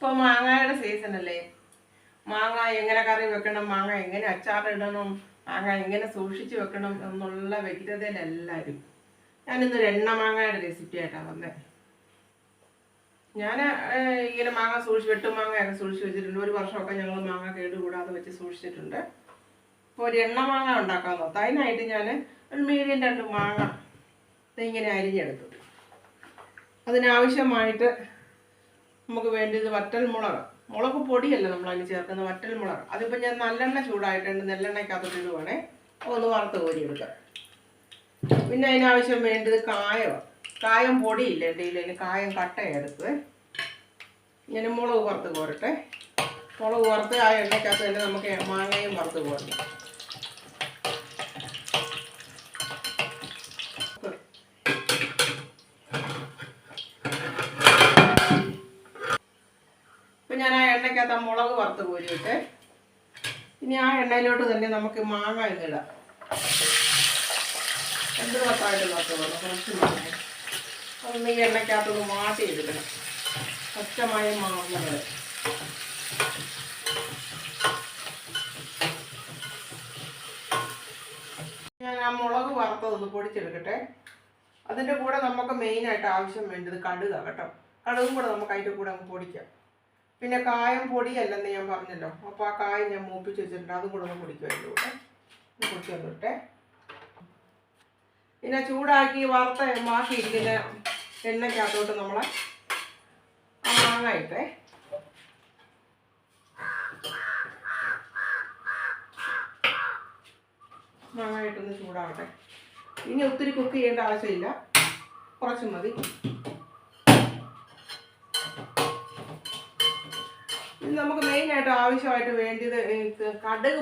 ഇപ്പോൾ മാങ്ങയുടെ സീസണല്ലേ. മാങ്ങ എങ്ങനെ കറി വെക്കണം, മാങ്ങ എങ്ങനെ അച്ചാറിടണം, മാങ്ങ എങ്ങനെ സൂക്ഷിച്ച് വെക്കണം എന്നുള്ള വ്യഗ്രതയിലെല്ലാവരും. ഞാനിന്നൊരു എണ്ണ മാങ്ങയുടെ റെസിപ്പി ആയിട്ടാണ് വന്നത്. ഞാൻ ഇങ്ങനെ മാങ്ങ വെട്ടുമാങ്ങയൊക്കെ സൂക്ഷിച്ച് വെച്ചിട്ടുണ്ട്. ഒരു വർഷമൊക്കെ ഞങ്ങൾ മാങ്ങ കേടുകൂടാതെ വെച്ച് സൂക്ഷിച്ചിട്ടുണ്ട്. ഇപ്പോൾ ഒരു എണ്ണ മാങ്ങ ഉണ്ടാക്കാൻ നോക്കാം. അതിനായിട്ട് ഞാൻ ഒരു മീഡിയം 2 മാങ്ങ ഇങ്ങനെ അരിഞ്ഞെടുത്തു. അതിനാവശ്യമായിട്ട് നമുക്ക് വേണ്ടത് വറ്റൽമുളക്. മുളക് പൊടിയല്ല നമ്മളതിന് ചേർക്കുന്ന, വറ്റൽമുളക്. അതിപ്പോൾ ഞാൻ നല്ലെണ്ണ ചൂടായിട്ടുണ്ട്, നെല്ലെണ്ണയ്ക്കകത്തോട്ട് ഇടുവാണേ. ഒന്ന് വറുത്ത് കോരിയെടുക്കാം. പിന്നെ അതിനാവശ്യം വേണ്ടത് കായം പൊടിയില്ല എൻ്റെ കയ്യിൽ, കായം കട്ടയെടുത്ത് ഇങ്ങനെ മുളക് വറുത്ത് കോരട്ടെ. മുളക് വറുത്ത് ആ എണ്ണയ്ക്കകത്ത് തന്നെ നമുക്ക് മാങ്ങയും വറുത്ത് കോരണം. ഇപ്പം ഞാൻ ആ എണ്ണയ്ക്കകത്ത് ആ മുളക് വറുത്ത് കോരിയിട്ട് ഇനി ആ എണ്ണയിലോട്ട് തന്നെ നമുക്ക് മാങ്ങ ഇടാം. 2 കപ്പായിട്ട് വറുത്ത് പോകണം. കുറച്ച് മാങ്ങ അതൊന്ന് ഈ എണ്ണയ്ക്കകത്തൊന്ന് മാറ്റി എടുക്കണം. പച്ചമായ മാങ്ങകൾ ഞാൻ ആ മുളക് വറുത്തതൊന്ന് പൊടിച്ചെടുക്കട്ടെ. അതിൻ്റെ കൂടെ നമുക്ക് മെയിനായിട്ട് ആവശ്യം വേണ്ടത് കടുകാണ് കേട്ടോ. കടുകും കൂടെ നമുക്ക് അതിൻ്റെ കൂടെ അങ്ങ് പൊടിക്കാം. പിന്നെ കായം പൊടിയല്ലെന്ന് ഞാൻ പറഞ്ഞല്ലോ, അപ്പോൾ ആ കായം ഞാൻ മൂപ്പിച്ച് വെച്ചിട്ടുണ്ട്, അതും കൂടെ ഒന്ന് പൊടിക്കും അതിൻ്റെ കൂടെ. പൊടിച്ച് വന്നിട്ടെ. പിന്നെ ചൂടാക്കി മാക്കിയിരിക്കുന്ന എണ്ണയ്ക്കകത്തോട്ട് നമ്മൾ ആ മാങ്ങ ഇട്ടേ. മാങ്ങ ഇട്ടൊന്ന് ചൂടാവട്ടെ. ഇനി ഒത്തിരി കുക്ക് ചെയ്യേണ്ട ആവശ്യമില്ല, കുറച്ച് മതി. ഇനി നമുക്ക് മെയിനായിട്ട് ആവശ്യമായിട്ട് വേണ്ടത് കടുക്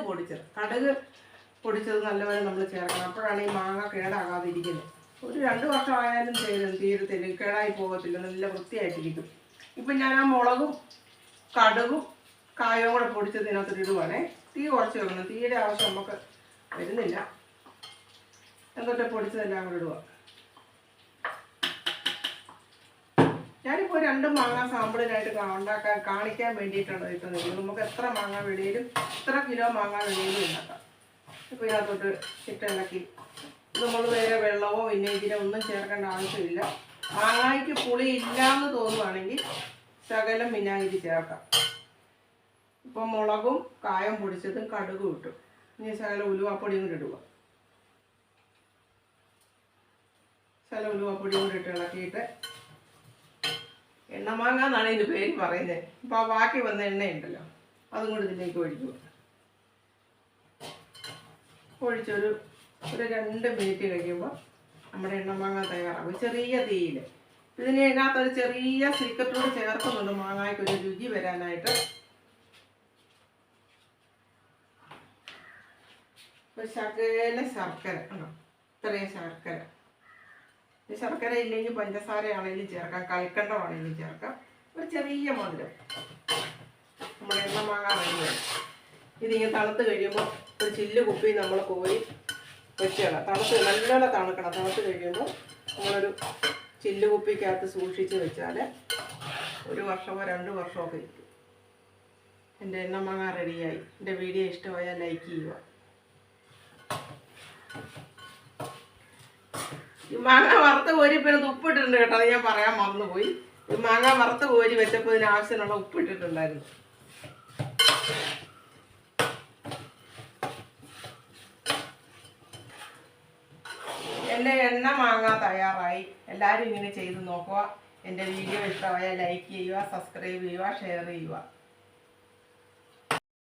പൊടിച്ചത് നല്ലപോലെ നമ്മൾ ചേർക്കണം. അപ്പോഴാണ് ഈ മാങ്ങ കേടാകാതിരിക്കുന്നത്. ഒരു 2 വർഷം ആയാലും തീരത്തില്ല, കേടായി പോകത്തില്ല, നല്ല വൃത്തിയായിട്ടിരിക്കും. ഇപ്പം ഞാൻ ആ മുളകും കടുകും കായവും കൂടെ പൊടിച്ചത് ഇതിനകത്ത് ഇടുവാണേ. തീ കുറച്ച് വെക്കണം, തീയുടെ ആവശ്യം നമുക്ക് വരുന്നില്ല. എന്നിട്ട് പൊടിച്ചതെല്ലാം കൂടെ ഇടുക. ഞാനിപ്പോൾ 2 മാങ്ങ സാമ്പിളിനായിട്ട് കാണിക്കാൻ വേണ്ടിയിട്ടാണ് ഇട്ടുന്നത്. നമുക്ക് എത്ര മാങ്ങ വേണേലും, എത്ര കിലോ മാങ്ങ വേണേലും ഉണ്ടാക്കാം. ഇപ്പോൾ ഇതിനകത്തോട്ട് ഇട്ടിളക്കി നമ്മൾ വേറെ വെള്ളമോ വിനേഗിരോ ഒന്നും ചേർക്കേണ്ട ആവശ്യമില്ല. മാങ്ങയ്ക്ക് പുളി ഇല്ലയെന്ന് തോന്നുവാണെങ്കിൽ ശകലം വിനാഗിരി ചേർക്കാം. ഇപ്പം മുളകും കായം പൊടിച്ചതും കടുകും ഇട്ടു. ഇനി ശകലം ഉലുവാപ്പൊടിയും കൂടി ഇടുക. ശകലം ഉലുവാപ്പൊടിയും കൂടി ഇട്ട് ഇളക്കിയിട്ട്, എണ്ണമാങ്ങ എന്നാണ് ഇതിൻ്റെ പേര് പറയുന്നത്. അപ്പോൾ ആ ബാക്കി വന്ന എണ്ണയുണ്ടല്ലോ, അതും കൂടി ഇതിലേക്ക് ഒഴിക്കുക. ഒഴിച്ചൊരു 2 മിനിറ്റ് കഴിയുമ്പോൾ നമ്മുടെ എണ്ണമാങ്ങ തയ്യാറാകും. ചെറിയ തീയിൽ. ഇതിനകത്തൊരു ചെറിയ സീക്രട്ടോട് ചേർക്കുന്നുണ്ട് മാങ്ങയ്ക്കൊരു രുചി വരാനായിട്ട്. ഒരു ശകല ശർക്കര, ഇത്രയും ശർക്കര. ശർക്കര ഇല്ലെങ്കിൽ പഞ്ചസാരയാണെങ്കിലും ചേർക്കാം, കൽക്കണ്ടമാണെങ്കിലും ചേർക്കാം. ഒരു ചെറിയ മധുരം. നമ്മുടെ എണ്ണ മാങ്ങ വേണ്ടി ഇതിങ്ങനെ തണുത്ത് കഴിയുമ്പോൾ ഒരു ചില്ല് കുപ്പി നമ്മൾ കോരി വെക്കണം. നല്ലോണം തണുക്കണം. തണുത്ത് കഴിയുമ്പോൾ നമ്മളൊരു ചില്ല് കുപ്പിക്കകത്ത് സൂക്ഷിച്ച് വെച്ചാൽ 1 വർഷമോ 2 വർഷമോ ഒക്കെ ഇരിക്കും. എൻ്റെ എണ്ണ മാങ്ങ റെഡിയായി. എൻ്റെ വീഡിയോ ഇഷ്ടമായാൽ ലൈക്ക് ചെയ്യുക. ഈ മാങ്ങ വറുത്ത് കോരി പിന്നെ ഉപ്പിട്ടിട്ടുണ്ട് കേട്ടോ, അത് ഞാൻ പറയാൻ മറന്നുപോയി. ഈ മാങ്ങ വറുത്ത് കോരി വെച്ചപ്പോൾ ഇതിന് ആവശ്യമുള്ള ഉപ്പിട്ടിട്ടുണ്ടായിരുന്നു. എൻ്റെ എണ്ണ മാങ്ങ തയ്യാറായി. എല്ലാവരും ഇങ്ങനെ ചെയ്ത് നോക്കുക. എൻ്റെ വീഡിയോ ഇഷ്ടമായാൽ ലൈക്ക് ചെയ്യുക, സബ്സ്ക്രൈബ് ചെയ്യുക, ഷെയർ ചെയ്യുക.